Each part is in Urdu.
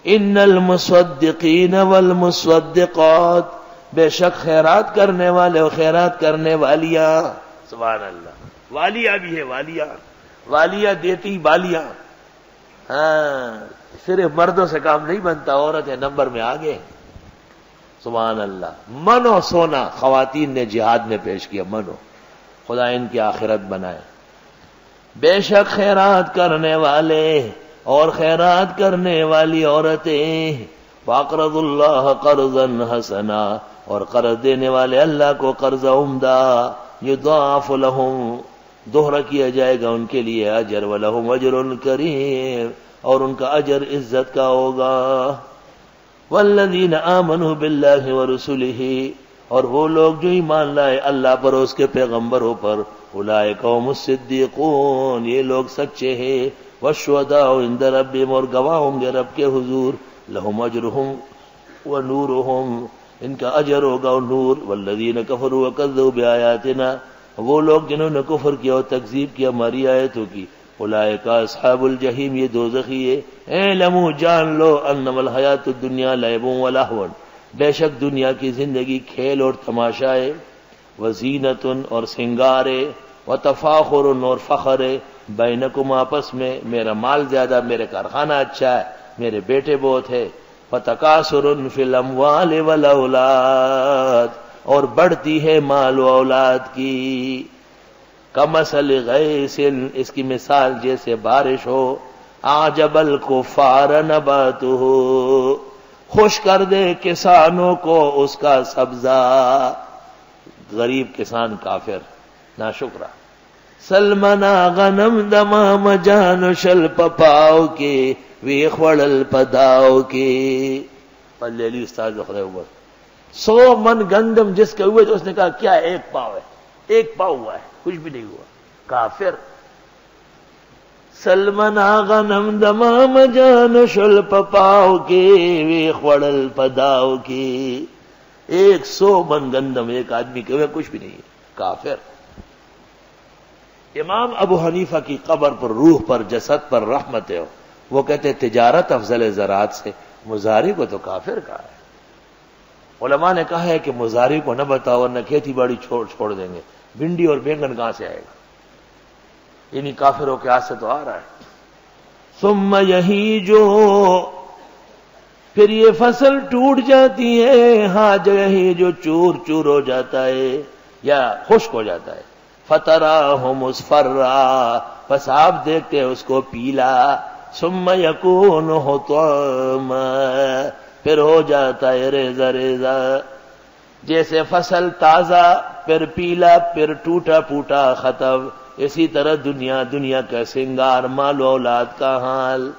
ان المصدقین والمصدقات، بے شک خیرات کرنے والے اور خیرات کرنے والیاں، سبحان اللہ، والیاں بھی ہے، والیاں دیتی بالیاں. ہاں، صرف مردوں سے کام نہیں بنتا، عورتیں نمبر میں آگے. سبحان اللہ. من و سونا خواتین نے جہاد میں پیش کیا، منو، خدا ان کی آخرت بنائے. بے شک خیرات کرنے والے اور خیرات کرنے والی عورتیں، وَأَقْرَضُ اللَّهَ قَرْضًا حَسَنًا، اور قرض دینے والے اللہ کو قرض عمدہ، یضاعف لهم، دوہرا کیا جائے گا ان کے لیے اجر، وَلَهُمْ أَجْرٌ کریم، اور ان کا اجر عزت کا ہوگا. وَالَّذِينَ آمَنُوا بِاللَّهِ وَرُسُلِهِ، اور وہ لوگ جو ایمان لائے اللہ پر اور اس کے پیغمبروں پر، اولئک هم الصدیقون، یہ لوگ سچے ہیں. والشہداء عند ربهم، اور گواہ ہوں گے رب کے حضور. لهم اجرهم ونورهم، ان کا اجر ہوگا اور نور. والذین کفروا وکذبوا بآیاتنا، وہ لوگ جنہوں نے کفر کیا اور تکذیب کیا ہماری آیتوں کی، اولئک اصحاب الجحیم، یہ دوزخی ہے. اعلموا، جان لو، انما الحیات الدنیا لعب ولہو، بے شک دنیا کی زندگی کھیل اور تماشا ہے. وزینت، اور سنگار ہے. وتفاخر، اور فخر ہے. بینکم، آپس میں، میرا مال زیادہ، میرے کارخانہ اچھا ہے، میرے بیٹے بہت ہے. وتکاثر فی الاموال والاولاد، اور بڑھتی ہے مال و اولاد کی. کمثل غیث، اس کی مثال جیسے بارش ہو. اعجب الکفار نباتہ، خوش کر دے کسانوں کو اس کا سبزہ. غریب کسان کافر ناشکرا. سلمنا غنم دمام جان شل پپاؤ کے، ویخ وڑل پداؤ کے. پلیلی استاد خدا اوپر 100 من گندم جس کے ہوئے تو اس نے کہا کیا 1 پاؤ ہے، 1 پاؤ ہوا ہے، کچھ بھی نہیں ہوا. کافر. سلمنا غنم دمام جان شل پپاؤ کے، ویخ وڑل پداؤ کے. 100 من گندم ایک آدمی کے ہوئے کچھ بھی نہیں ہے، کافر. امام ابو حنیفہ کی قبر پر، روح پر، جسد پر رحمت ہے. وہ کہتے تجارت افضل زراعت سے، مزاری کو تو کافر کہا ہے. علماء نے کہا ہے کہ مزاری کو نہ بتاؤ ورنہ کھیتی باڑی چھوڑ دیں گے. بھنڈی اور بینگن کہاں سے آئے گا؟ انہی کافروں کے ہاتھ سے تو آ رہا ہے. ثم یہیجو، پھر یہ فصل ٹوٹ جاتی ہے. ہاں یہی جو چور چور ہو جاتا ہے یا خشک ہو جاتا ہے. فتراہ مصفرا، پس آپ دیکھتے ہیں اس کو پیلا. ثم یکون حطاما، پھر ہو جاتا ہے ریزہ ریزہ. جیسے فصل تازہ، پھر پیلا، پھر ٹوٹا پھوٹا ختم، اسی طرح دنیا کا سنگار، مال و اولاد کا حال.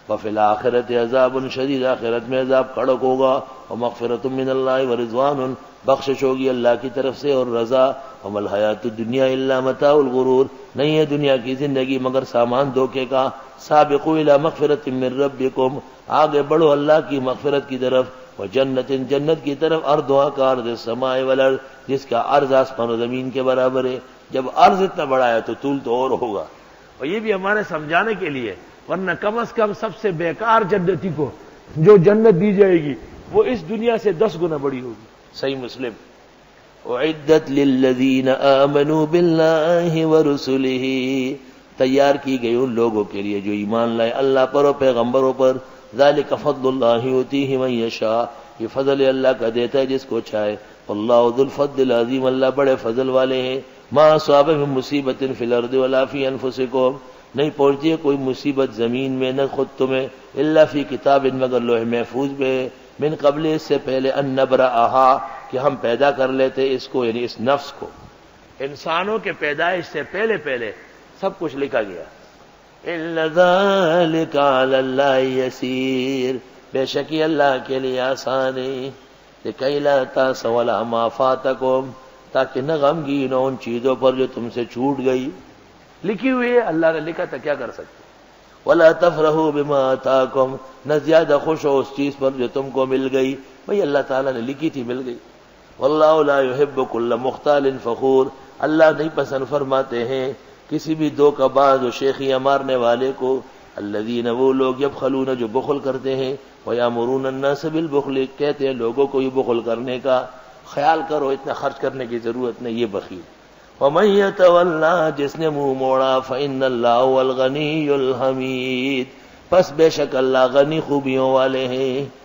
وفی الآخرت عذاب شدید، آخرت میں عذاب کڑک ہوگا. ومغفرۃ من اللہ ورضوان، بخشش ہوگی اللہ کی طرف سے اور رضا. وما الحیات الدنیا الا متاع الغرور، نہیں ہے دنیا کی زندگی مگر سامان دھوکے کا. سابقوا الی مغفرۃ من ربکم، آگے بڑھو اللہ کی مغفرت کی طرف. وجنت، جنت کی طرف. ارضها کعرض السماء والارض، جس کا عرض آسمان و زمین کے برابر ہے. جب عرض اتنا بڑا ہے تو طول تو اور ہوگا. اور یہ بھی ہمارے سمجھانے کے لیے، ورنہ کم از کم سب سے بیکار جنتی کو جو جنت دی جائے گی وہ اس دنیا سے 10 گنا بڑی ہوگی. صحیح مسلم. اعدت للذین آمنوا باللہ ورسلہ، تیار کی گئی ان لوگوں کے لیے جو ایمان لائے اللہ پر اور پیغمبروں پر. ذالک فضل اللہ یؤتیہ من یشاء، یہ فضل اللہ کا دیتا ہے جس کو چاہے. واللہ ذو الفضل العظیم، اللہ بڑے فضل والے ہیں. ما اصاب من مصیبت فی الارض ولا فی انفسکم، نہیں پہنچتی ہے کوئی مصیبت زمین میں نہ خود تمہیں، الا فی کتاب، مگر لوح محفوظ میں، من قبل، اس سے پہلے، ان نبرأہا، کہ ہم پیدا کر لیتے اس کو، یعنی اس نفس کو. انسانوں کے پیدائش سے پہلے سب کچھ لکھا گیا. ان ذلک علی اللہ یسیر، بے شک یہ اللہ کے لیے آسان ہے. لکی لا تأسوا علی ما فاتکم، تاکہ نہ غمگین ہو ان چیزوں پر جو تم سے چھوٹ گئی. لکھی ہوئی ہے، اللہ نے لکھا تھا، کیا کر سکتے. ولا تفرحوا بما آتاکم، نہ زیادہ خوش ہو اس چیز پر جو تم کو مل گئی. بھئی اللہ تعالیٰ نے لکھی تھی، مل گئی. واللہ لا يحب كل مختال فخور، اللہ نہیں پسند فرماتے ہیں کسی بھی دھوکہ باز و شیخیاں مارنے والے کو. الذین وہ لوگ یبخلون جو بخل کرتے ہیں، ویامرون الناس بالبخل کہتے ہیں لوگوں کو یہ بخل کرنے کا، خیال کرو اتنا خرچ کرنے کی ضرورت نہیں، یہ بخیل۔ ومن یتولی جس نے منہ موڑا فإن اللہ هو الغنی الحمید پس بے شک اللہ غنی خوبیوں والے ہیں۔